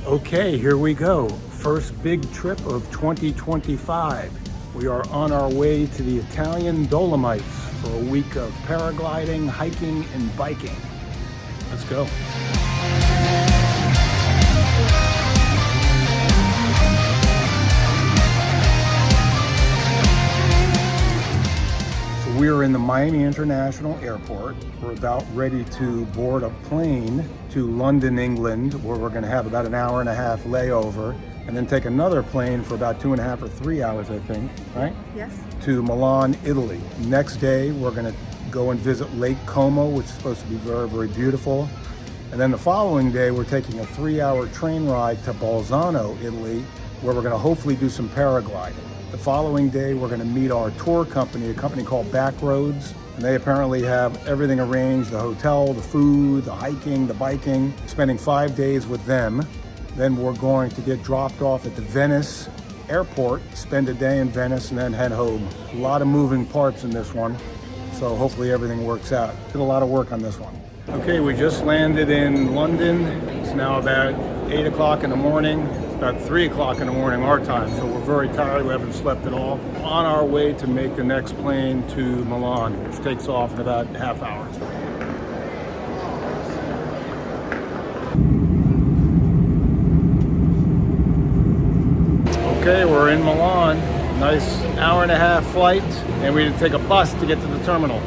Okay, here we go. First big trip of 2025. We are on our way to the Italian Dolomites for a week of paragliding, hiking, and biking. Let's go. We are in the Miami International Airport. We're about ready to board a plane to London, England, where we're going to have about an hour and a half layover, and then take another plane for about 2.5 or 3 hours, I think, right? Yes. To Milan, Italy. Next day, we're going to go and visit Lake Como, which is supposed to be very, very beautiful. And then the following day, we're taking a 3-hour train ride to Bolzano, Italy, where we're going to hopefully do some paragliding. The following day, we're going to meet our tour company, a company called Backroads, and they apparently have everything arranged, the hotel, the food, the hiking, the biking, spending 5 days with them. Then we're going to get dropped off at the Venice airport, spend a day in Venice, and then head home. A lot of moving parts in this one, so hopefully everything works out. Did a lot of work on this one. Okay, we just landed in London. It's now about 8 o'clock in the morning. About 3 o'clock in the morning our time, so we're very tired. We haven't slept at all. On our way to make the next plane to Milan, which takes off in about half hour. Okay, we're in Milan. Nice hour and a half flight, and we had to take a bus to get to the terminal.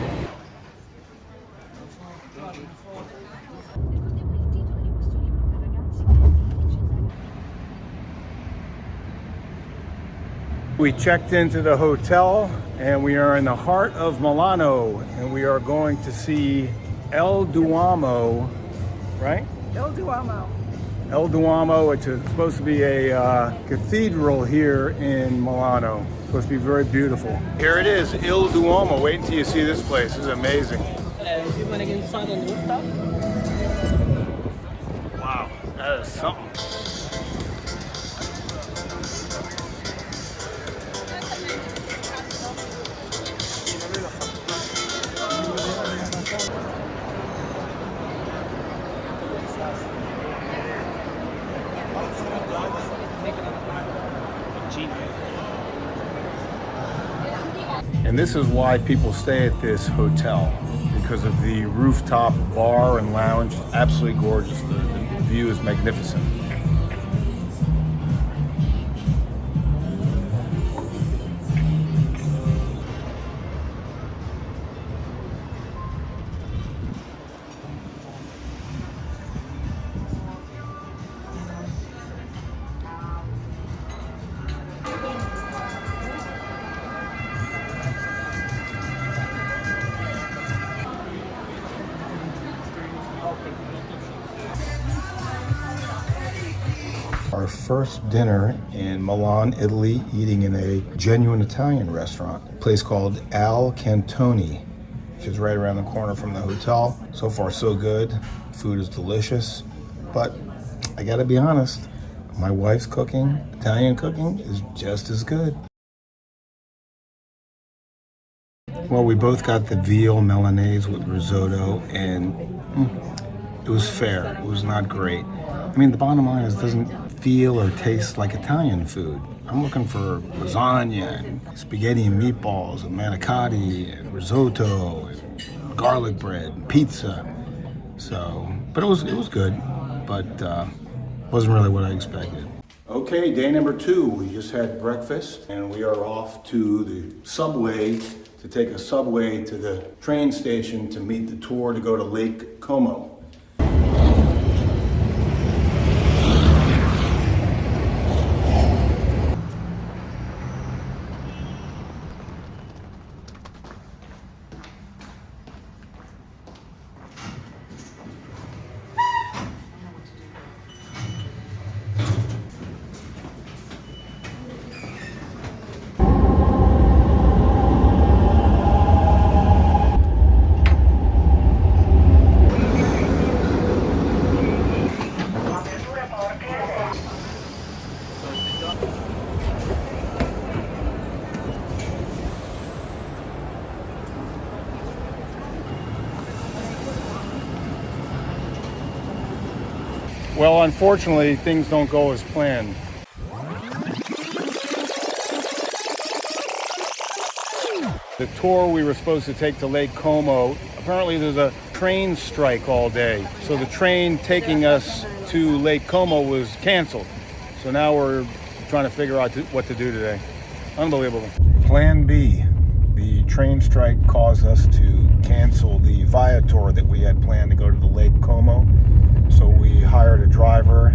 We checked into the hotel and we are in the heart of Milano, and we are going to see El Duomo, right? El Duomo. El Duomo, which is supposed to be a cathedral here in Milano. It's supposed to be very beautiful. Here it is, Il Duomo. Wait until you see this place. This is amazing. Do you want to get inside on the rooftop? Wow, that is something. And this is why people stay at this hotel, because of the rooftop bar and lounge. Absolutely gorgeous. The view is magnificent. Our first dinner in Milan, Italy, eating in a genuine Italian restaurant, a place called Al Cantoni, which is right around the corner from the hotel. So far, so good. Food is delicious, but I gotta be honest, my wife's cooking, Italian cooking, is just as good. Well, we both got the veal Milanese with risotto, and it was fair. It was not great. I mean, the bottom line is it doesn't feel or taste like Italian food. I'm looking for lasagna and spaghetti and meatballs and manicotti and risotto and garlic bread and pizza. So, but it was good, but wasn't really what I expected. Okay, day number 2. We just had breakfast and we are off to the subway to take a subway to the train station to meet the tour to go to Lake Como. Well, unfortunately, things don't go as planned. The tour we were supposed to take to Lake Como, apparently there's a train strike all day. So the train taking us to Lake Como was canceled. So now we're trying to figure out what to do today. Unbelievable. Plan B. The train strike caused us to cancel the Viator that we had planned to go to the Lake Como. So we hired a driver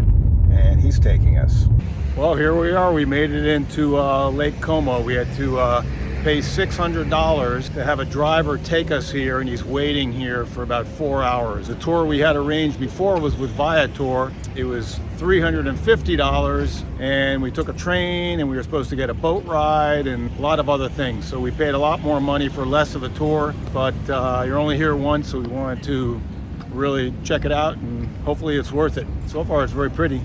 and he's taking us. Well, here we are. We made it into Lake Como. We had to pay $600 to have a driver take us here, and he's waiting here for about 4 hours. The tour we had arranged before was with Viator. It was $350, and we took a train, and we were supposed to get a boat ride and a lot of other things. So we paid a lot more money for less of a tour, but you're only here once, so we wanted to really check it out, and hopefully it's worth it. So far, it's very pretty.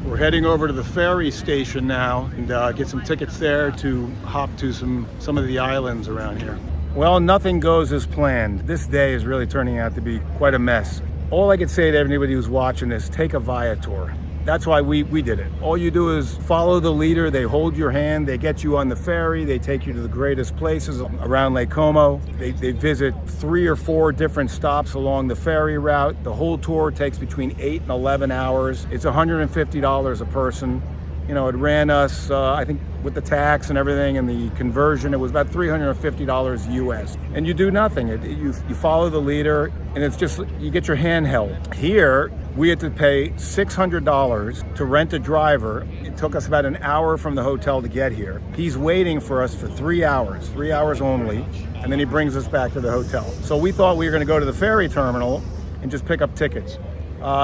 We're heading over to the ferry station now and get some tickets there to hop to some of the islands around here. Well, nothing goes as planned. This day is really turning out to be quite a mess. All I could say to anybody who's watching this, take a Viator. That's why we did it. All you do is follow the leader. They hold your hand. They get you on the ferry. They take you to the greatest places around Lake Como. They visit 3 or 4 different stops along the ferry route. The whole tour takes between 8 and 11 hours. It's $150 a person. You know, it ran us, I think with the tax and everything and the conversion, it was about $350 US. And you do nothing. You follow the leader, and it's just, you get your hand held. Here, we had to pay $600 to rent a driver. It took us about an hour from the hotel to get here. He's waiting for us for 3 hours only, and then he brings us back to the hotel. So we thought we were gonna go to the ferry terminal and just pick up tickets.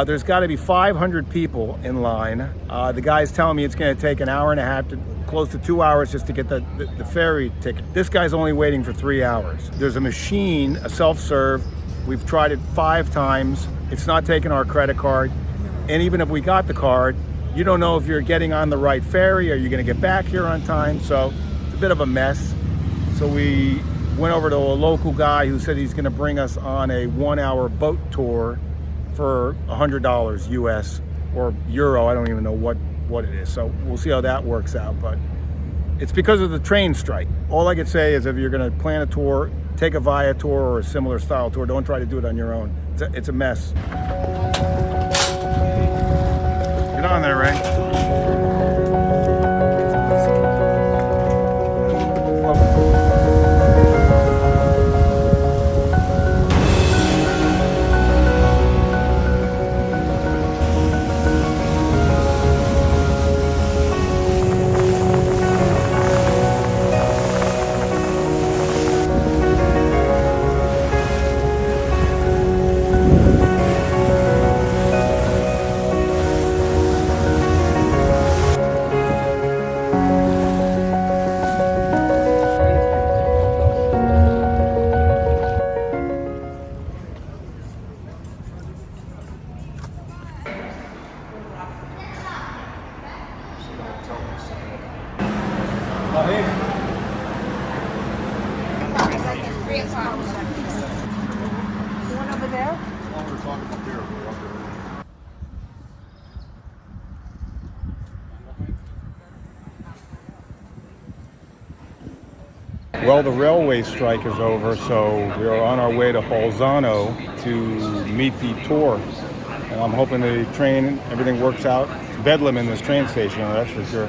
There's got to be 500 people in line. The guy's telling me it's going to take an hour and a half to close to 2 hours just to get the ferry ticket. This guy's only waiting for 3 hours. There's a machine, a self-serve. We've tried it 5 times. It's not taking our credit card. And even if we got the card, you don't know if you're getting on the right ferry or you're going to get back here on time. So it's a bit of a mess. So we went over to a local guy who said he's going to bring us on a 1-hour boat tour for $100 US or euro. I don't even know what it is. So we'll see how that works out. But it's because of the train strike. All I could say is if you're going to plan a tour, take a Viator or a similar style tour. Don't try to do it on your own. It's a mess. Get on there, Ray. Well, the railway strike is over, so we are on our way to Bolzano to meet the tour. And I'm hoping the train, everything works out. It's bedlam in this train station, that's for sure.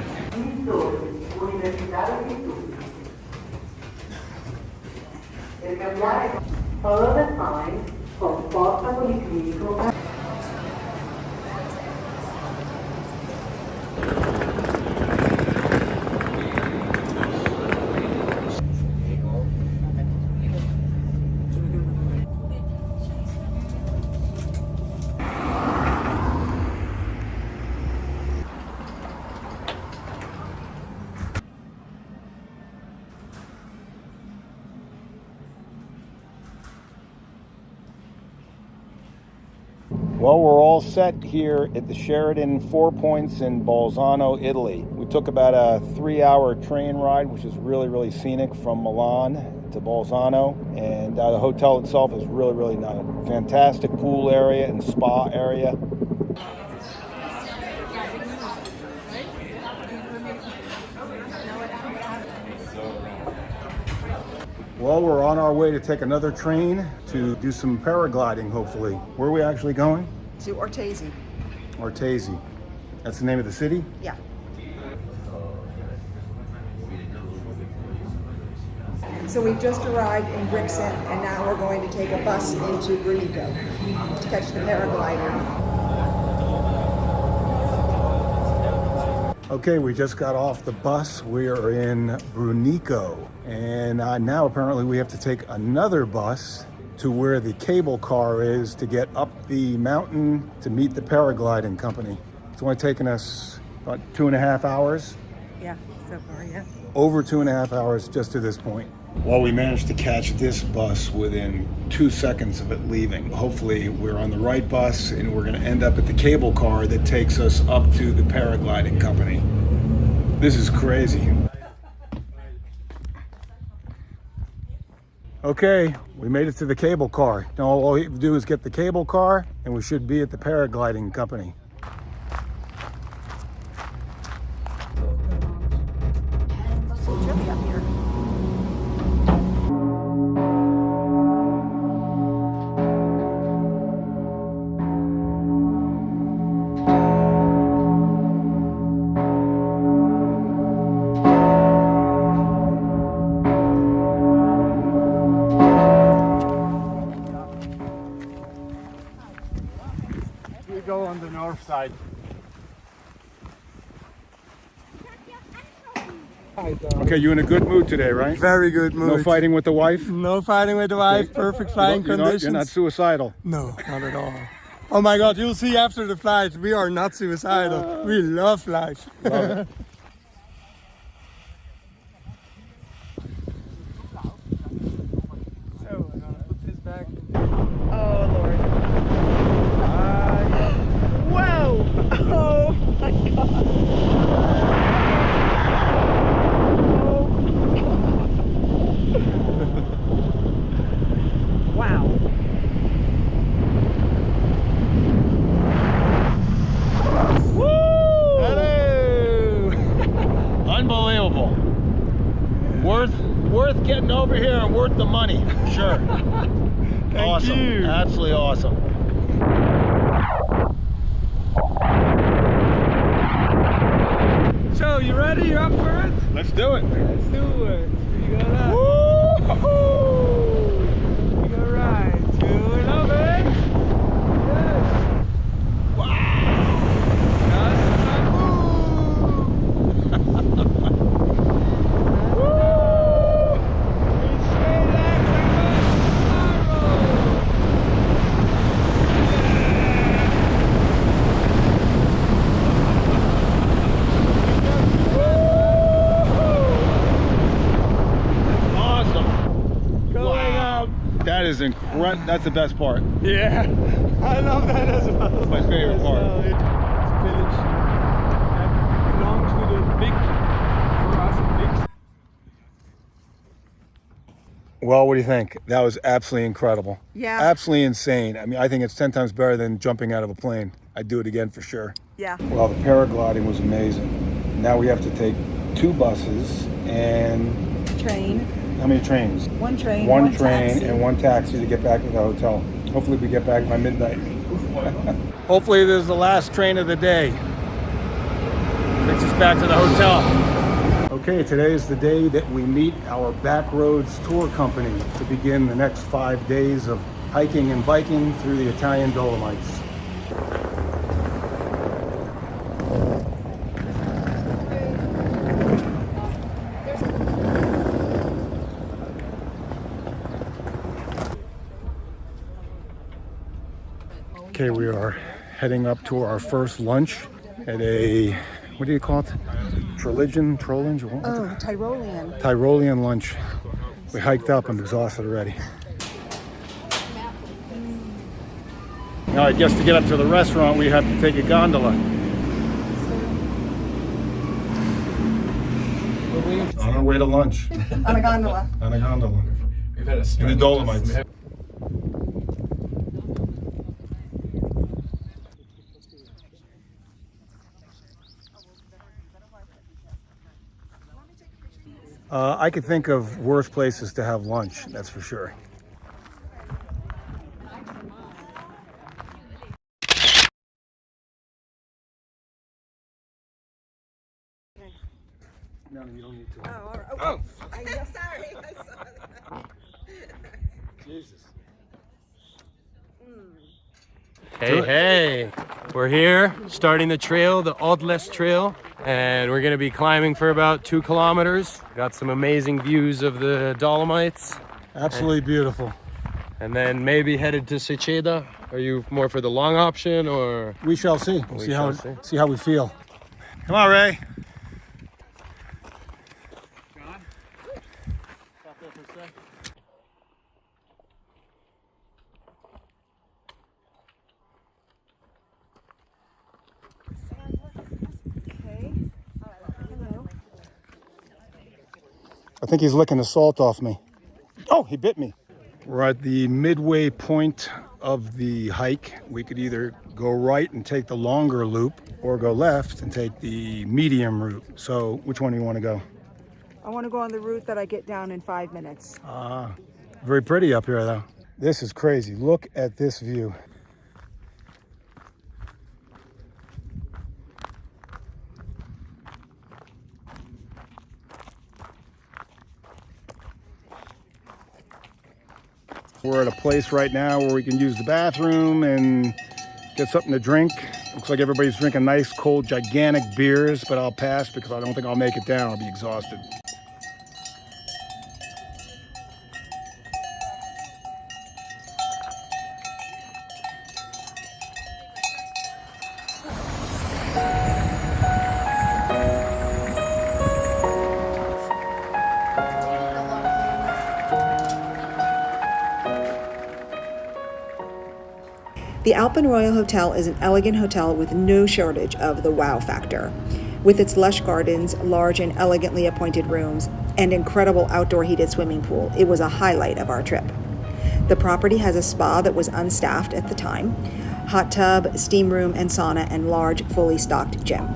Follow the sign for Porta Policlinico. Well, we're all set here at the Sheraton Four Points in Bolzano, Italy. We took about a 3-hour train ride, which is really, really scenic from Milan to Bolzano. And the hotel itself is really, really nice. Fantastic pool area and spa area. Well, we're on our way to take another train to do some paragliding, hopefully. Where are we actually going? To Ortesi. Ortesi. That's the name of the city? Yeah. So we've just arrived in Brixen, and now we're going to take a bus into Brunico to catch the paraglider. Okay, we just got off the bus. We are in Brunico, and now apparently we have to take another bus to where the cable car is to get up the mountain to meet the paragliding company. It's only taken us about 2.5 hours. Yeah, so far, yeah. Over 2.5 hours just to this point. Well, we managed to catch this bus within 2 seconds of it leaving. Hopefully we're on the right bus and we're going to end up at the cable car that takes us up to the paragliding company. This is crazy. Okay, we made it to the cable car. Now all we have to do is get the cable car and we should be at the paragliding company. It's chilly up here. We go on the north side. Okay, you in a good mood today, right? Very good mood. No fighting with the wife? No fighting with the wife. Perfect flying conditions. You're not suicidal? No, not at all. Oh my God, you'll see after the flight, we are not suicidal. We love life. Love it. So, I'm gonna put this back. Oh, Lord. Wow! Oh, my God. Wow. Hello! Unbelievable. Worth getting over here and worth the money. Sure. Awesome. you. Absolutely awesome. So, you ready? You up for it? Let's do it. Let's do it. You got that. You go right. You love it. Yes. That is incredible. That's the best part. Yeah, I love that as well. That's my favorite part. It's a village that belongs to the big, for us, big. Well, what do you think? That was absolutely incredible. Yeah. Absolutely insane. I mean, I think it's 10 times better than jumping out of a plane. I'd do it again for sure. Yeah. Well, the paragliding was amazing. Now we have to take 2 buses and Train. how many trains? One train. One train taxi. and 1 taxi to get back to the hotel. Hopefully we get back by midnight. Hopefully this is the last train of the day. Takes us back to the hotel. Okay, today is the day that we meet our Backroads tour company to begin the next 5 days of hiking and biking through the Italian Dolomites. Okay, we are heading up to our first lunch at a, what do you call it? Trollian? Oh, Tyrolean. Tyrolean lunch. We hiked up, I'm exhausted already. Now I guess to get up to the restaurant we have to take a gondola. On our way to lunch. On a gondola. On a gondola. We've had a In the Dolomites. I could think of worse places to have lunch, that's for sure. No, you don't need to. Oh, all right. Oh, I'm sorry. I saw that. Jesus. Hey, we're here starting the trail, the Odles Trail, and we're going to be climbing for about 2 kilometers. Got some amazing views of the Dolomites. Absolutely beautiful. And then maybe headed to Seceda. Are you more for the long option or? We shall see. We see shall how see. see how we feel. Come on, Ray. I think he's licking the salt off me. Oh, he bit me. We're at the midway point of the hike. We could either go right and take the longer loop or go left and take the medium route. So which one do you want to go? I want to go on the route that I get down in 5 minutes. Very pretty up here though. This is crazy. Look at this view. We're at a place right now where we can use the bathroom and get something to drink. Looks like everybody's drinking nice, cold, gigantic beers, but I'll pass because I don't think I'll make it down. I'll be exhausted. The Alpen Royal Hotel is an elegant hotel with no shortage of the wow factor. With its lush gardens, large and elegantly appointed rooms, and incredible outdoor heated swimming pool, it was a highlight of our trip. The property has a spa that was unstaffed at the time, hot tub, steam room, and sauna, and large, fully stocked gym.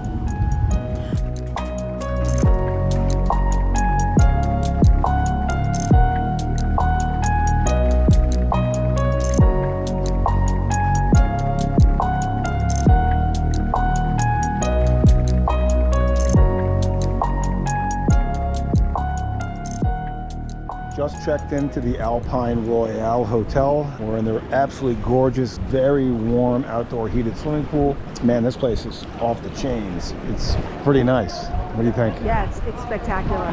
Just checked into the Alpine Royale Hotel. We're in their absolutely gorgeous, very warm outdoor heated swimming pool. Man, this place is off the chains. It's pretty nice. What do you think? Yeah, it's spectacular.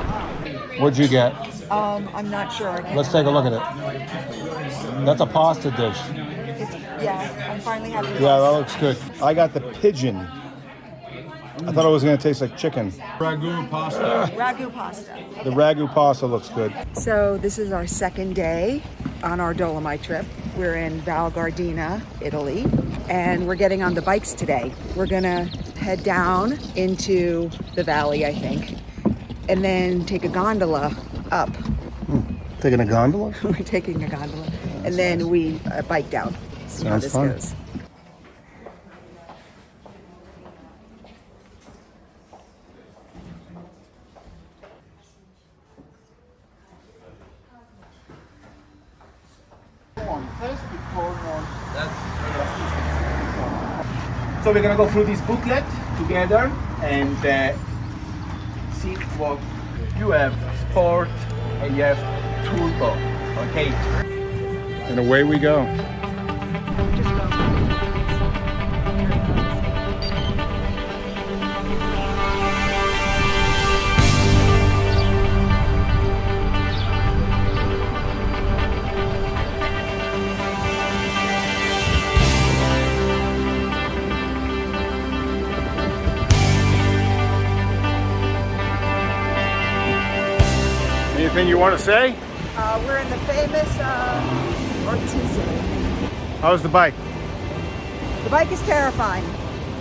What'd you get? I'm not sure. Let's take a look at it. That's a pasta dish. Yeah, I'm finally having Yeah, that looks good. I got the pigeon. I thought it was going to taste like chicken. Ragu pasta. ragu pasta. The ragu pasta looks good. So this is our second day on our Dolomite trip. We're in Val Gardena, Italy, and we're getting on the bikes today. We're gonna head down into the valley, I think, and then take a gondola up. Taking a gondola? We're taking a gondola, and then we bike down. See how Sounds this fun. goes. So we're gonna go through this booklet together and see what you have: sport and you have turbo. Okay. And away we go. Anything you want to say? We're in the famous Ortizzi. How's the bike? The bike is terrifying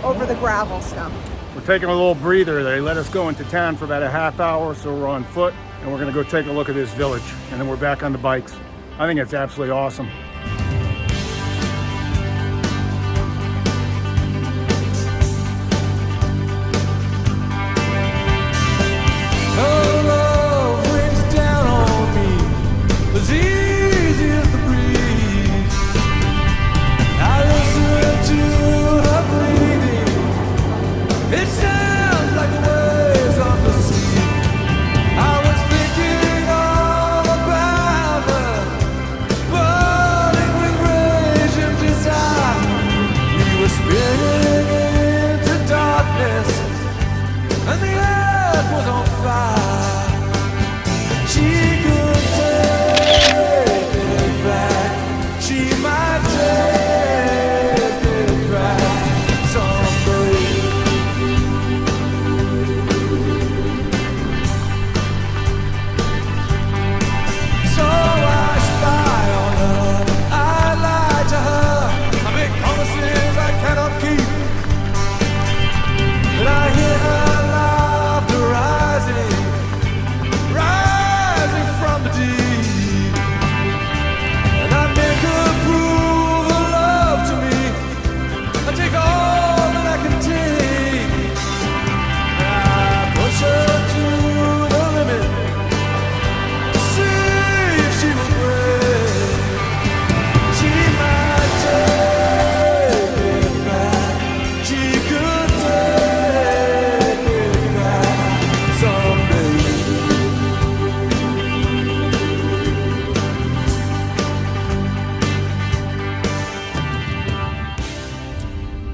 over the gravel stuff. We're taking a little breather. They let us go into town for about a half hour, so we're on foot, and we're gonna go take a look at this village, and then we're back on the bikes. I think it's absolutely awesome.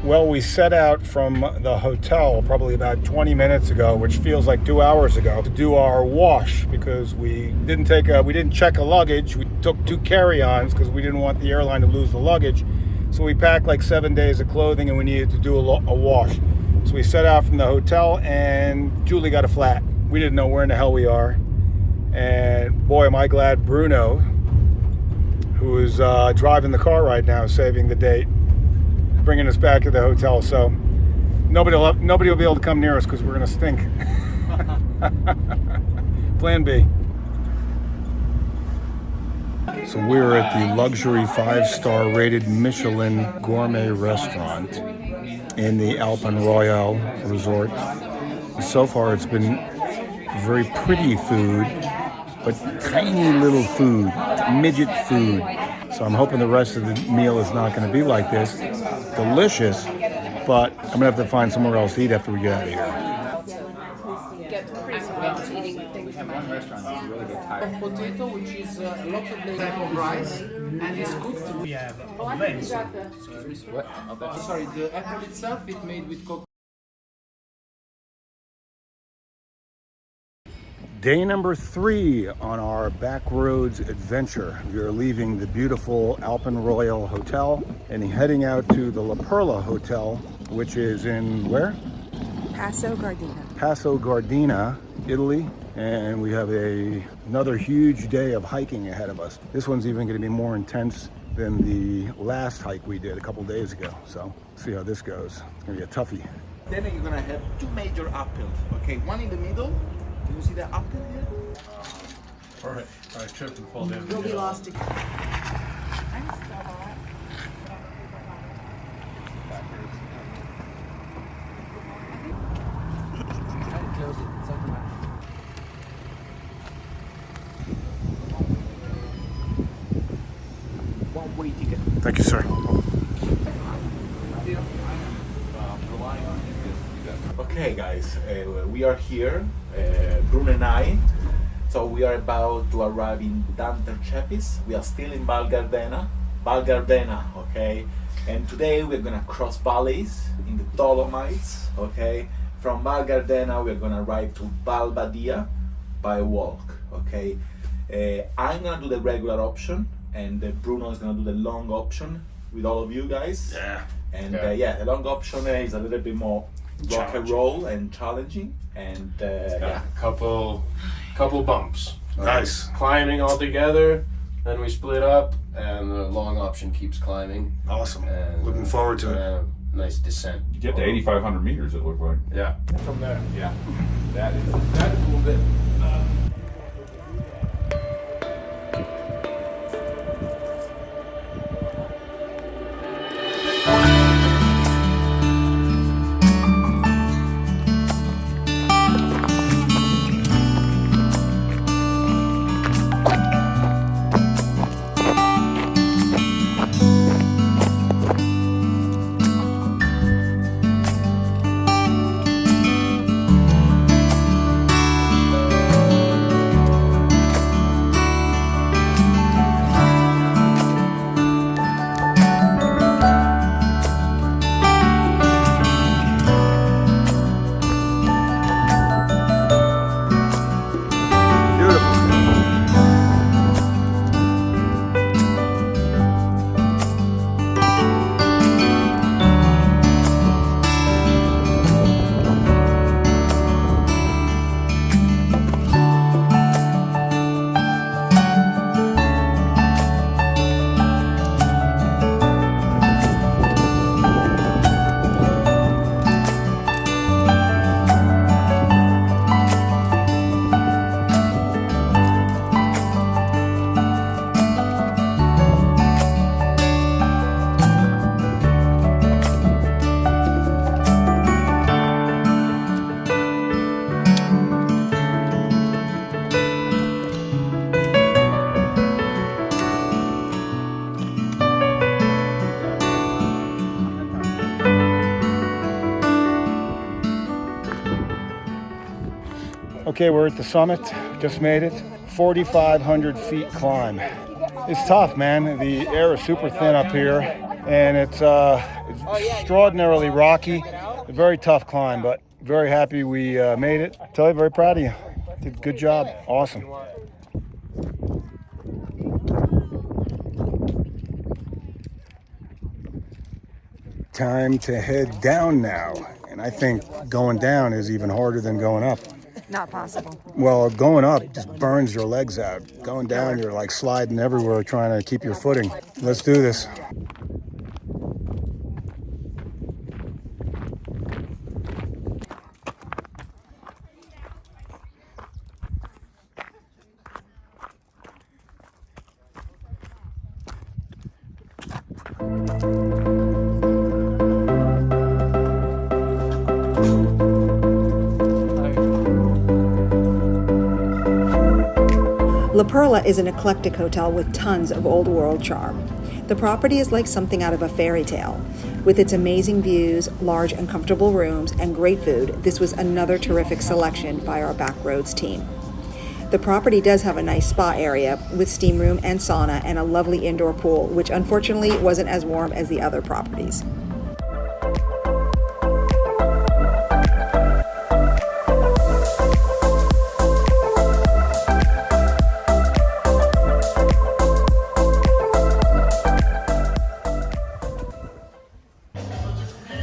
Well, we set out from the hotel probably about 20 minutes ago, which feels like 2 hours ago, to do our wash because we didn't check a luggage. We took 2 carry-ons because we didn't want the airline to lose the luggage. So we packed like 7 days of clothing and we needed to do a wash. So we set out from the hotel and Julie got a flat. We didn't know where in the hell we are. And boy, am I glad Bruno, who is driving the car right now, saving the date, bringing us back to the hotel. So nobody will be able to come near us because we're gonna stink. Plan B. So we're at the luxury 5-star rated Michelin gourmet restaurant in the Alpen Royal Resort. So far it's been very pretty food, but tiny little food, midget food. So I'm hoping the rest of the meal is not going to be like this. Delicious, but I'm going to have to find somewhere else to eat after we get out of here. Potato, which is a lot of the type of rice, and it's cooked. We have Venice. Sorry, the apple itself is made with coconut. Day number 3 on our Backroads adventure. We are leaving the beautiful Alpen Royal Hotel and heading out to the Perla Hotel, which is in where? Passo Gardena. Passo Gardena, Italy. And we have another huge day of hiking ahead of us. This one's even going to be more intense than the last hike we did a couple days ago. So see how this goes. It's going to be a toughie. Then you're gonna have 2 major uphills. Okay, one in the middle. Do you see the uphill here? All right, trip and fall down. You'll be lost again. One-way ticket. Thank you, sir. Okay, guys, we are here, Bruno and I. So we are about to arrive in Dantercepis. We are still in Val Gardena, okay? And today we're gonna cross valleys in the Dolomites, okay? From Val Gardena we're gonna arrive to Val Badia by walk, okay? I'm gonna do the regular option, and Bruno is gonna do the long option with all of you guys. Yeah. And the long option is a little bit more rock and roll and challenging, and A couple bumps. Nice. Climbing all together, Then we split up, and the long option keeps climbing. Awesome. And Looking forward to it. a nice descent. You get to 8,500 meters, it looked like. Yeah. From there. Yeah. That is a little bit. Okay, we're at the summit, just made it. 4,500 feet climb. It's tough, man. The air is super thin up here, and it's extraordinarily rocky. A very tough climb, but very happy we made it. I tell you, very proud of you. Did a good job. Awesome. Time to head down now, and I think going down is even harder than going up. Not possible. Well, going up just burns your legs out. Going down, you're like sliding everywhere trying to keep your footing. Let's do this. La Perla is an eclectic hotel with tons of old world charm. The property is like something out of a fairy tale. With its amazing views, large and comfortable rooms, and great food, this was another terrific selection by our Backroads team. The property does have a nice spa area with steam room and sauna and a lovely indoor pool, which unfortunately wasn't as warm as the other properties.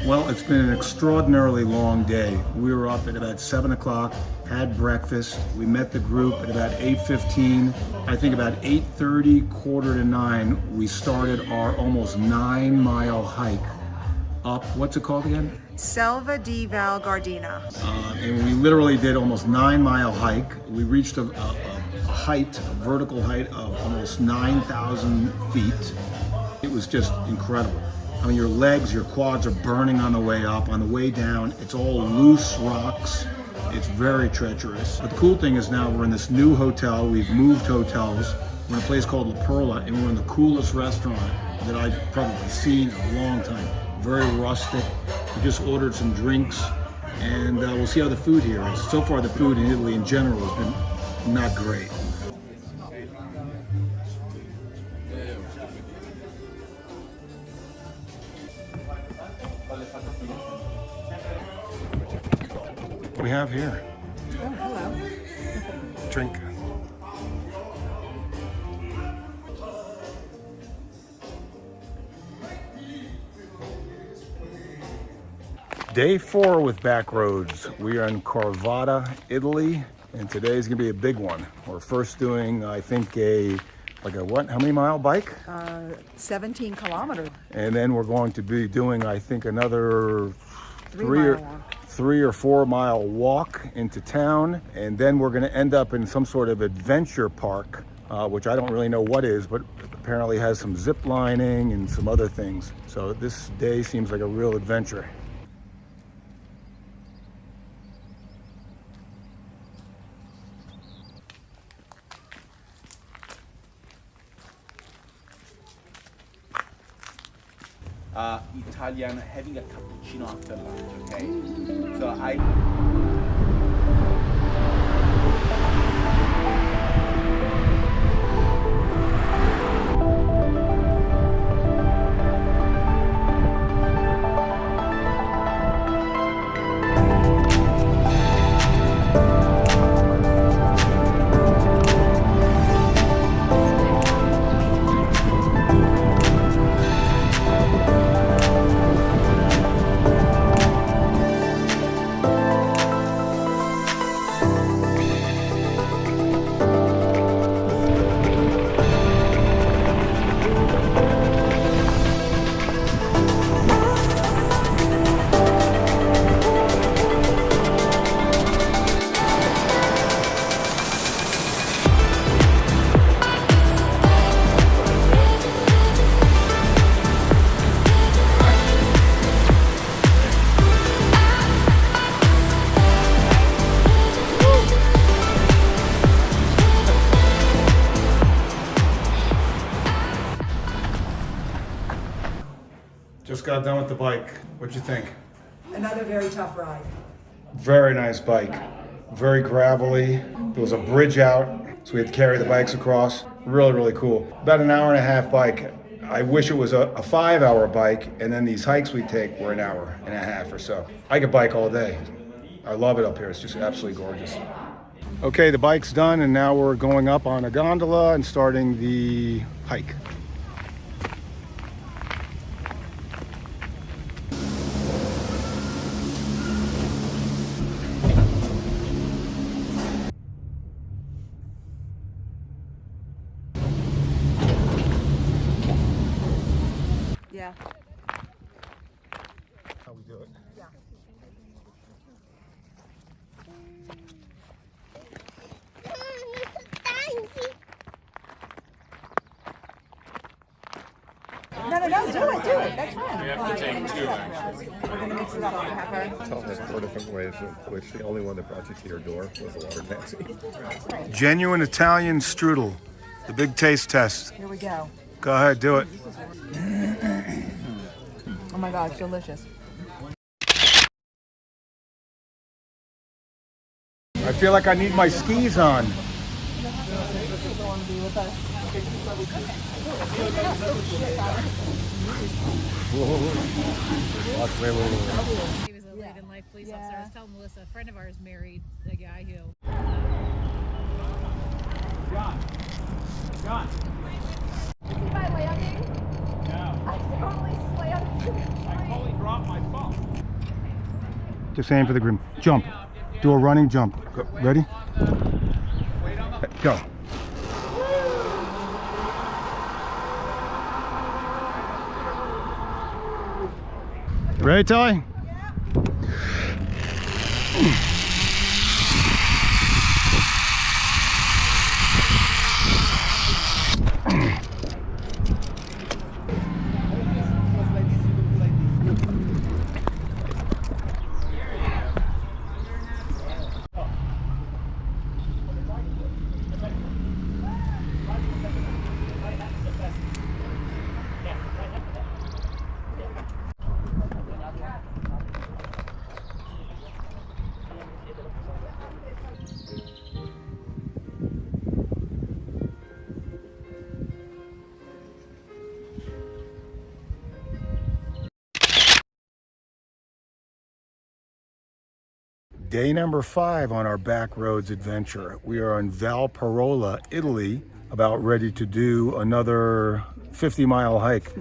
Well, it's been an extraordinarily long day. We were up at about 7 o'clock, had breakfast. We met the group at about 8:15. I think about 8:30, quarter to 9, we started our almost 9-mile hike up, what's it called again? Selva di Val Gardena. And we literally did almost 9-mile hike. We reached a vertical height of almost 9,000 feet. It was just incredible. I mean, your legs, your quads are burning on the way up. On the way down, it's all loose rocks. It's very treacherous. But the cool thing is now we're in this new hotel. We've moved hotels. We're in a place called La Perla, and we're in the coolest restaurant that I've probably seen in a long time. Very rustic. We just ordered some drinks, and we'll see how the food here is. So far, the food in Italy in general has been not great. What do we have here? Oh, hello. Drink. Day 4 with Backroads. We are in Corvada, Italy, and today's gonna be a big one. We're first doing, I think, a like a what? How many mile bike? 17 kilometers. And then we're going to be doing, I think, another 3 mile walk. 3 or 4 mile walk into town. And then we're going to end up in some sort of adventure park, which I don't really know what is, but apparently has some zip lining and some other things. So this day seems like a real adventure. Italian, having a cappuccino after lunch, okay? So Just got done with the bike. What'd you think? Another very tough ride. Very nice bike. Very gravelly. There was a bridge out, so we had to carry the bikes across. Really, really cool. About an hour and a half bike. I wish it was a 5-hour bike, and then these hikes we take were an hour and a half or so. I could bike all day. I love it up here. It's just absolutely gorgeous. Okay, the bike's done, and now we're going up on a gondola and starting the hike. Yeah. How we do it? No, do it. That's fine. We have to take two, actually. We're going to mix it up on pepper. Tell has 4 different ways, of which the only one that brought you to your door was a water taxi. Genuine Italian strudel. The big taste test. Here we go. Go ahead, do it. Oh my God, it's delicious. I feel like I need my skis on. He was a late in life police officer. I was telling Melissa, a friend of ours married a guy who. John. See my landing? No. I totally slammed. I totally dropped my phone. Just aim for the grim. Jump. Do a running jump. Go. Ready? Go. Ready, Ty? Day number 5 on our Backroads adventure. We are in Valparola, Italy, about ready to do another 50-mile hike.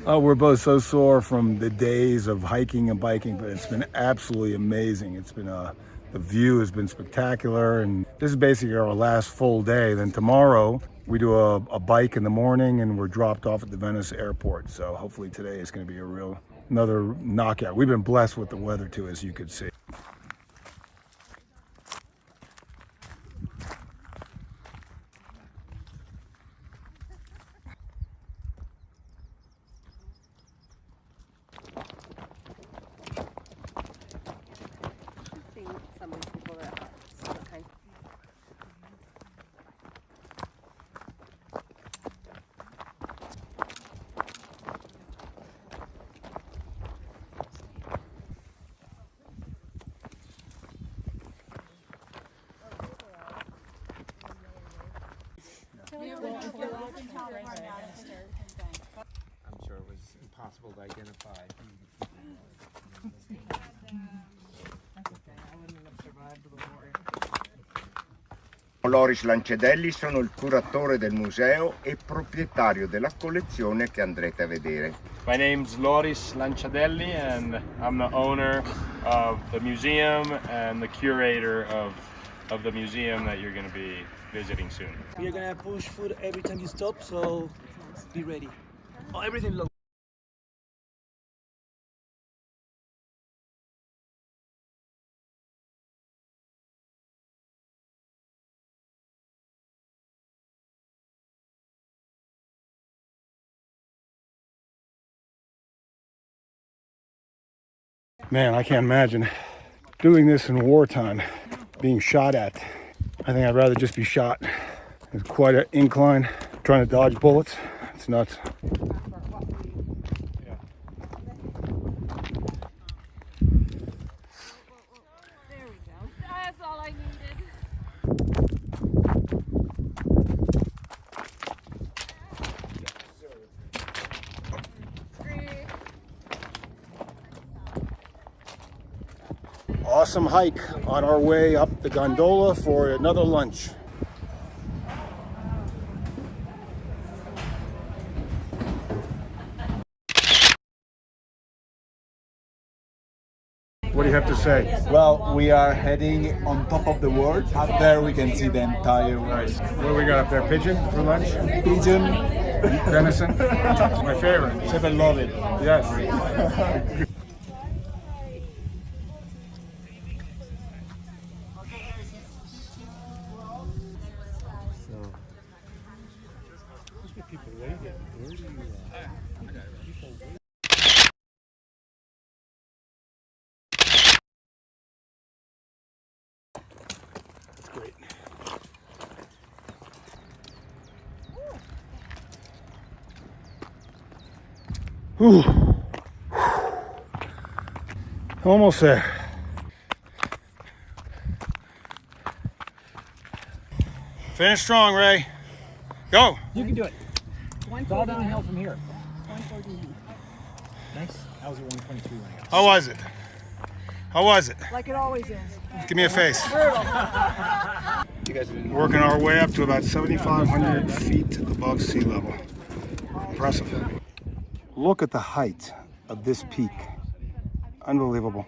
Oh, we're both so sore from the days of hiking and biking, but it's been absolutely amazing. It's been the view has been spectacular, and This is basically our last full day. Then tomorrow we do a bike in the morning and we're dropped off at the Venice airport. So hopefully today is going to be another knockout. We've been blessed with the weather too, as you could see. I'm sure it was impossible to identify. Loris Lancedelli, sono il curatore del museo e proprietario della collezione che andrete a vedere. My name's Loris Lancedelli and I'm the owner of the museum and the curator of the museum that you're going to be visiting soon. We're gonna push food every time you stop, so be ready. Oh, everything low. Man, I can't imagine doing this in wartime, being shot at. I think I'd rather just be shot. It's quite an incline, trying to dodge bullets. It's nuts. That's all I needed. Awesome hike on our way up the gondola for another lunch. What do you have to say? Well, we are heading on top of the world. Up there we can see the entire world. Nice. What do we got up there? Pigeon for lunch? Pigeon. Venison? It's my favorite. Chef, I love it. Yes. Great. Whew. Almost there. Finish strong, Ray. Go. You can do it. It's all downhill from here. Nice. I was at 122 when I got. How was it? How was it? Like it always is. Give me a face. Working our way up to about 7,500 feet above sea level. Impressive. Look at the height of this peak. Unbelievable.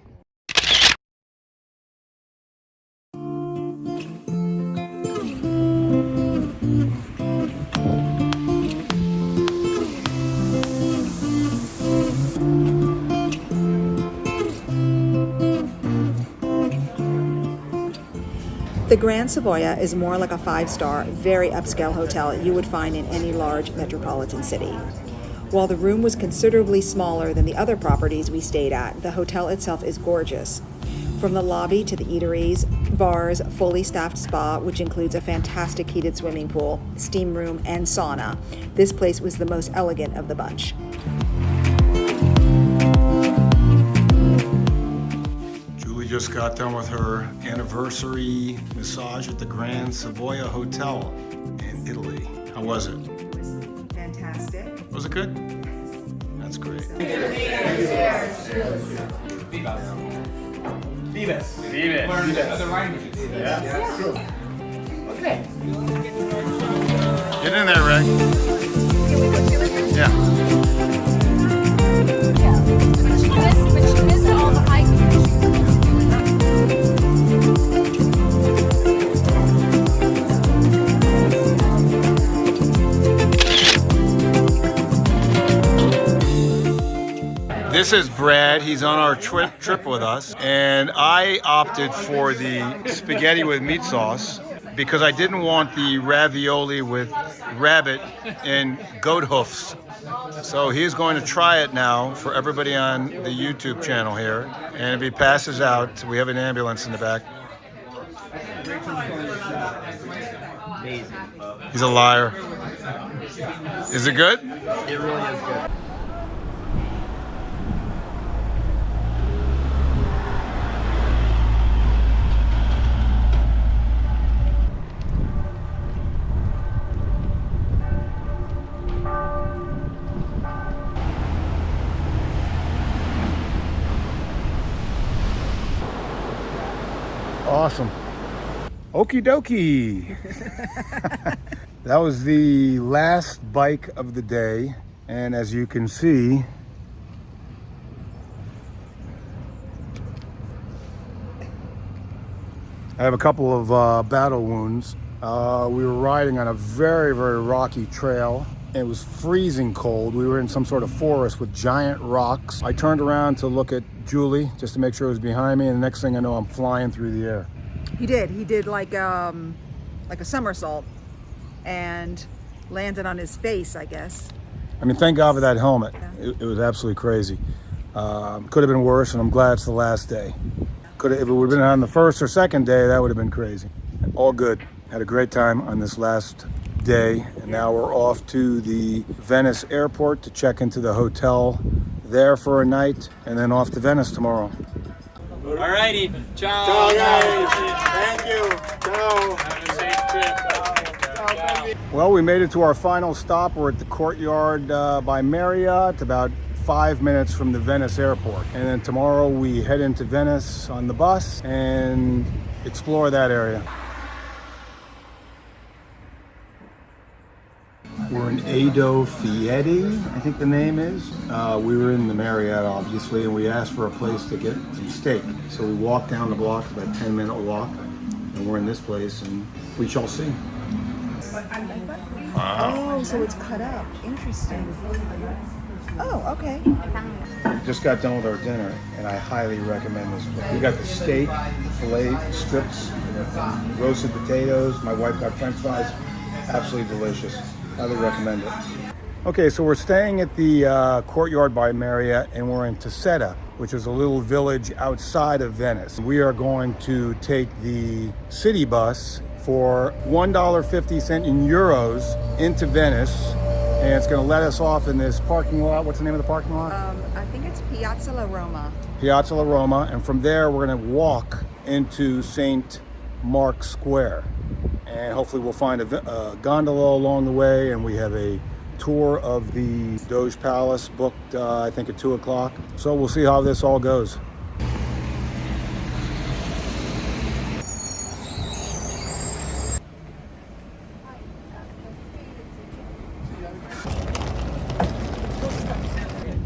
The Grand Savoia is more like a 5-star, very upscale hotel you would find in any large metropolitan city. While the room was considerably smaller than the other properties we stayed at, the hotel itself is gorgeous. From the lobby to the eateries, bars, fully staffed spa, which includes a fantastic heated swimming pool, steam room, and sauna, this place was the most elegant of the bunch. Julie just got done with her anniversary massage at the Grand Savoia Hotel in Italy. How was it? Fantastic. Was it good? That's great. Vives. Other languages. Okay. Get in there, Ray. Yeah. But she missed all the hiking. This is Brad. He's on our trip with us. And I opted for the spaghetti with meat sauce because I didn't want the ravioli with rabbit and goat hoofs. So he's going to try it now for everybody on the YouTube channel here. And if he passes out, we have an ambulance in the back. He's a liar. Is it good? It really is good. Awesome. Okie dokie. That was the last bike of the day. And as you can see, I have a couple of battle wounds. We were riding on a very, very rocky trail. It was freezing cold. We were in some sort of forest with giant rocks. I turned around to look at Julie just to make sure it was behind me, and the next thing I know, I'm flying through the air. He did like a somersault and landed on his face, I guess. I mean, thank God for that helmet. It was absolutely crazy. Could have been worse, and I'm glad it's the last day. If it would have been on the first or second day, that would have been crazy. All good. Had a great time on this last day, and now we're off to the Venice airport to check into the hotel there for a night, and then off to Venice tomorrow. Alrighty, ciao. Ciao, guys. Thank you. Ciao. Have a safe trip. Well, we made it to our final stop. We're at the Courtyard by Marriott, about 5 minutes from the Venice airport. And then tomorrow we head into Venice on the bus and explore that area. We're in Edo Fieti, I think the name is. We were in the Marriott, obviously, and we asked for a place to get some steak. So we walked down the block, it's about a 10-minute walk, and we're in this place, and we shall see. Oh, so it's cut up. Interesting. Oh, okay. Just got done with our dinner, and I highly recommend this place. We got the steak, filet strips, roasted potatoes. My wife got French fries. Absolutely delicious. Highly recommend it. Okay, so we're staying at the Courtyard by Marriott, and we're in Tusetta, which is a little village outside of Venice. We are going to take the city bus for $1.50 in euros into Venice, and it's going to let us off in this parking lot. What's the name of the parking lot? I think it's Piazza La Roma. Piazza La Roma, and from there we're going to walk into St. Mark's Square. And hopefully we'll find a gondola along the way, and we have a tour of the Doge Palace booked, I think, at 2 o'clock. So we'll see how this all goes.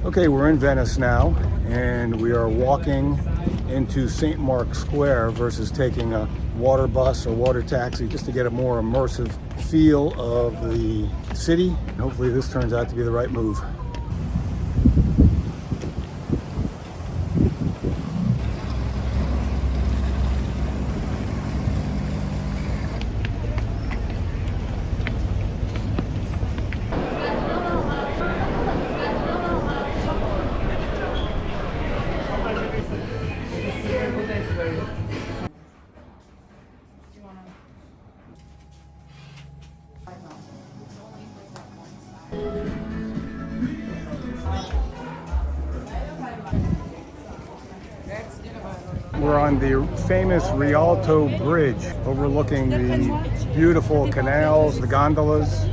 Okay, we're in Venice now, and we are walking into St. Mark's Square versus taking a water bus or water taxi, just to get a more immersive feel of the city. Hopefully this turns out to be the right move. We're on the famous Rialto Bridge overlooking the beautiful canals, the gondolas.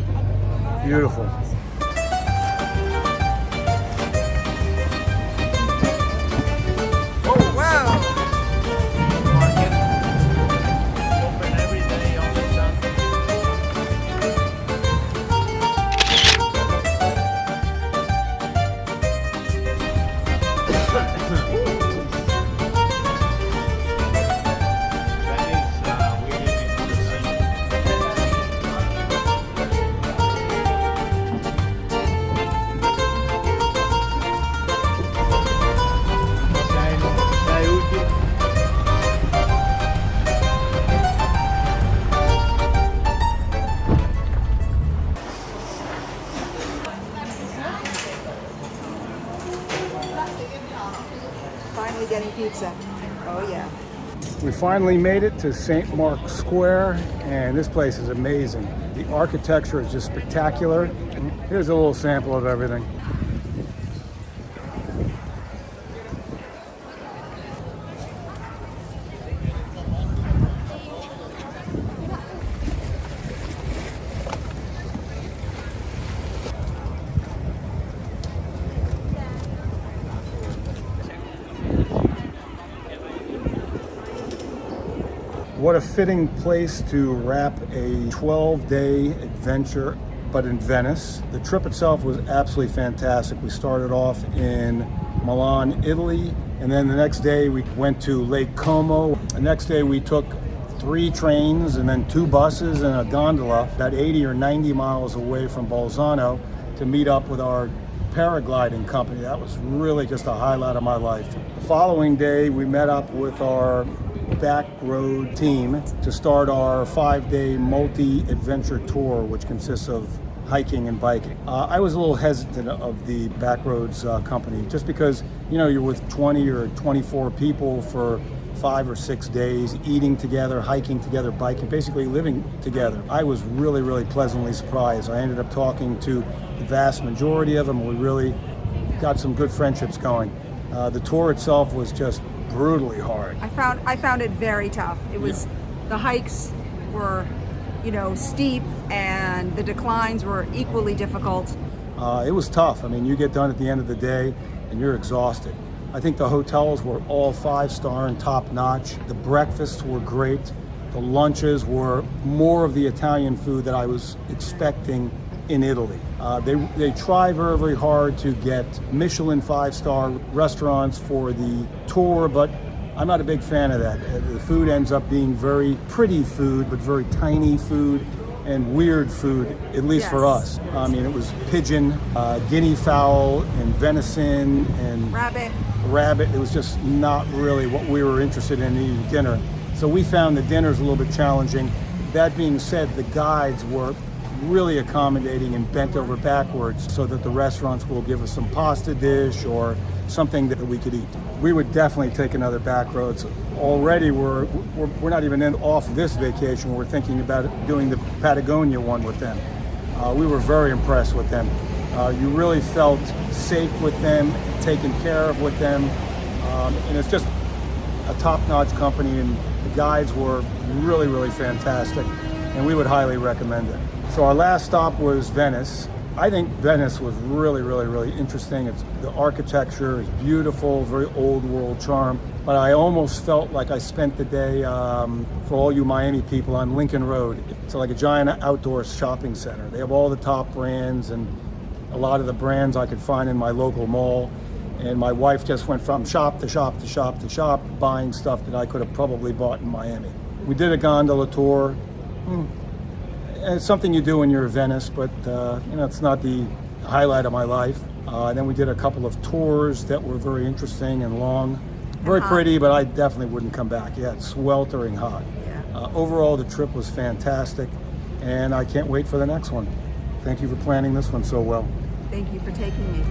Beautiful. Oh, wow. Open every day on the sun. We finally made it to St. Mark's Square, and this place is amazing. The architecture is just spectacular. Here's a little sample of everything. What a fitting place to wrap a 12-day adventure, but in Venice. The trip itself was absolutely fantastic. We started off in Milan, Italy, and then the next day we went to Lake Como. The next day we took 3 trains and then 2 buses and a gondola about 80 or 90 miles away from Bolzano to meet up with our paragliding company. That was really just a highlight of my life. The following day we met up with our Backroads team to start our 5-day multi-adventure tour, which consists of hiking and biking. I was a little hesitant of the Backroads company just because, you know, you're with 20 or 24 people for 5 or 6 days, eating together, hiking together, biking, basically living together. I was really, really pleasantly surprised. I ended up talking to the vast majority of them. We really got some good friendships going. The tour itself was just brutally hard. I found it very tough. It was, the hikes were, you know, steep, and the declines were equally difficult. It was tough. I mean, you get done at the end of the day and you're exhausted. I think the hotels were all 5-star and top-notch. The breakfasts were great. The lunches were more of the Italian food that I was expecting in Italy. They try very, very hard to get Michelin 5-star restaurants for the tour, but I'm not a big fan of that. The food ends up being very pretty food, but very tiny food and weird food, at least for us. I mean, it was pigeon, guinea fowl, and venison, and rabbit. It was just not really what we were interested in eating dinner. So we found the dinners a little bit challenging. That being said, the guides were really accommodating and bent over backwards so that the restaurants will give us some pasta dish or something that we could eat. We would definitely take another Backroads. Already we're not even off this vacation. We're thinking about doing the Patagonia one with them. We were very impressed with them. You really felt safe with them, taken care of with them, and it's just a top-notch company, and the guides were really, really fantastic, and we would highly recommend it. So our last stop was Venice. I think Venice was really, really, really interesting. The architecture is beautiful, very old world charm. But I almost felt like I spent the day, for all you Miami people, on Lincoln Road. It's like a giant outdoor shopping center. They have all the top brands and a lot of the brands I could find in my local mall. And my wife just went from shop to shop to shop to shop, buying stuff that I could have probably bought in Miami. We did a gondola tour. It's something you do when you're in Venice, but you know, it's not the highlight of my life. Then we did a couple of tours that were very interesting and long. Very pretty, but I definitely wouldn't come back. Yeah, it's sweltering hot. Overall, the trip was fantastic, and I can't wait for the next one. Thank you for planning this one so well. Thank you for taking me.